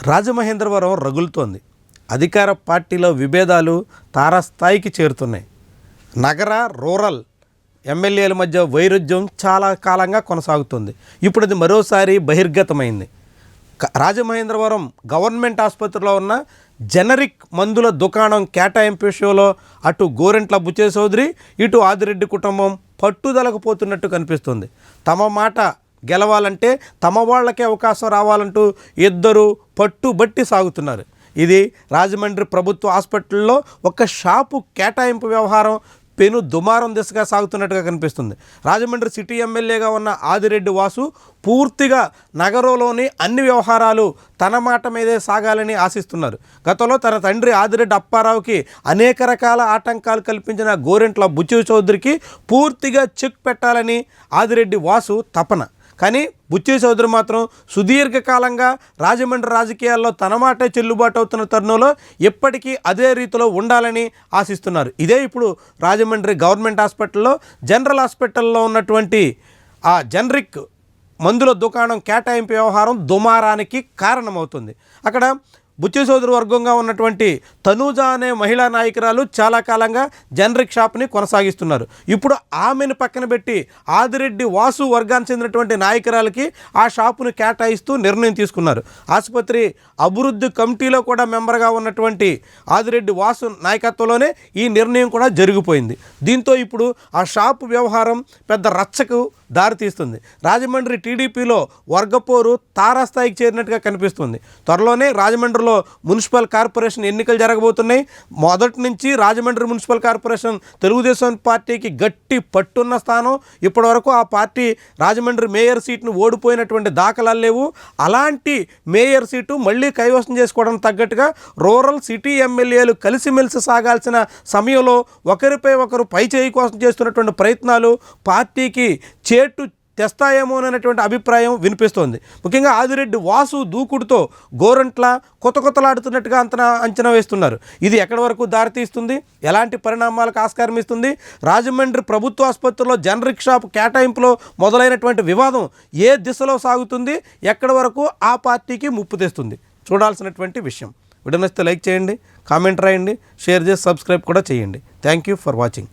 రాజమహేంద్రవరం రగులుతోంది. అధికార పార్టీలో విభేదాలు తారాస్థాయికి చేరుతున్నాయి. నగర రూరల్ ఎమ్మెల్యేల మధ్య వైరుధ్యం చాలా కాలంగా కొనసాగుతుంది. ఇప్పుడు అది మరోసారి బహిర్గతమైంది. రాజమహేంద్రవరం గవర్నమెంట్ ఆసుపత్రిలో ఉన్న జనరిక్ మందుల దుకాణం కేటాయింపు విషయంలో అటు గోరెంట్ల బుచ్చయ్య చౌదరి, ఇటు ఆదిరెడ్డి కుటుంబం పట్టుదలకు పోతున్నట్టు కనిపిస్తుంది. తమ మాట గెలవాలంటే తమ వాళ్ళకే అవకాశం రావాలంటూ ఇద్దరు పట్టుబట్టి సాగుతున్నారు. ఇది రాజమండ్రి ప్రభుత్వ హాస్పిటల్లో ఒక షాపు కేటాయింపు వ్యవహారం పెను దుమారం దిశగా సాగుతున్నట్టుగా కనిపిస్తుంది. రాజమండ్రి సిటీ ఎమ్మెల్యేగా ఉన్న ఆదిరెడ్డి వాసు పూర్తిగా నగరంలోని అన్ని వ్యవహారాలు తన మాట మీదే సాగాలని ఆశిస్తున్నారు. గతంలో తన తండ్రి ఆదిరెడ్డి అప్పారావుకి అనేక రకాల ఆటంకాలు కల్పించిన గోరెంట్ల బుచ్చయ్య చౌదరికి పూర్తిగా చెక్ పెట్టాలని ఆదిరెడ్డి వాసు తపన. కానీ బుచ్చయ్య చౌదరి మాత్రం సుదీర్ఘకాలంగా రాజమండ్రి రాజకీయాల్లో తన మాటే చెల్లుబాటు అవుతున్న తరుణంలో ఎప్పటికీ అదే రీతిలో ఉండాలని ఆశిస్తున్నారు. ఇదే ఇప్పుడు రాజమండ్రి గవర్నమెంట్ హాస్పిటల్లో జనరల్ హాస్పిటల్లో ఉన్నటువంటి ఆ జనరిక్ మందుల దుకాణం కేటాయింపు వ్యవహారం దుమారానికి కారణమవుతుంది. అక్కడ బుచ్చయ్య చౌదరి వర్గంగా ఉన్నటువంటి తనూజ అనే మహిళా నాయకురాలు చాలా కాలంగా జనరిక్ షాప్ని కొనసాగిస్తున్నారు. ఇప్పుడు ఆమెను పక్కన పెట్టి ఆదిరెడ్డి వాసు వర్గానికి చెందినటువంటి నాయకురాలకి ఆ షాపును కేటాయిస్తూ నిర్ణయం తీసుకున్నారు. ఆసుపత్రి అభివృద్ధి కమిటీలో కూడా మెంబర్గా ఉన్నటువంటి ఆదిరెడ్డి వాసు నాయకత్వంలోనే ఈ నిర్ణయం కూడా జరిగిపోయింది. దీంతో ఇప్పుడు ఆ షాపు వ్యవహారం పెద్ద రచ్చకు దారితీస్తుంది. రాజమండ్రి టీడీపీలో వర్గపోరు తారాస్థాయికి చేరినట్టుగా కనిపిస్తుంది. త్వరలోనే రాజమండ్రిలో మున్సిపల్ కార్పొరేషన్ ఎన్నికలు జరగబోతున్నాయి. మొదటి నుంచి రాజమండ్రి మున్సిపల్ కార్పొరేషన్ తెలుగుదేశం పార్టీకి గట్టి పట్టున్న స్థానం. ఇప్పటి వరకు ఆ పార్టీ రాజమండ్రి మేయర్ సీట్ను ఓడిపోయినటువంటి దాఖలాలు లేవు. అలాంటి మేయర్ సీటు మళ్ళీ కైవసం చేసుకోవడానికి తగ్గట్టుగా రూరల్ సిటీ ఎమ్మెల్యేలు కలిసిమెలిసి సాగాల్సిన సమయంలో ఒకరిపై ఒకరు పైచేయి కోసం చేస్తున్నటువంటి ప్రయత్నాలు పార్టీకి చేటు తెస్తాయేమోననేటువంటి అభిప్రాయం వినిపిస్తోంది. ముఖ్యంగా ఆదిరెడ్డి వాసు దూకుడుతో గోరంట్ల కొత్తలాడుతున్నట్టుగా అంచనా వేస్తున్నారు. ఇది ఎక్కడి వరకు దారితీస్తుంది, ఎలాంటి పరిణామాలకు ఆస్కారం ఇస్తుంది, రాజమండ్రి ప్రభుత్వ ఆసుపత్రిలో జనరిక్ షాప్ కేటాయింపులో మొదలైనటువంటి వివాదం ఏ దిశలో సాగుతుంది, ఎక్కడి వరకు ఆ పార్టీకి ముప్పు తెస్తుంది చూడాల్సినటువంటి విషయం. వీడియో నచ్చితే లైక్ చేయండి, కామెంట్ రాయండి, షేర్ చేసి సబ్స్క్రైబ్ కూడా చేయండి. Thank you for watching.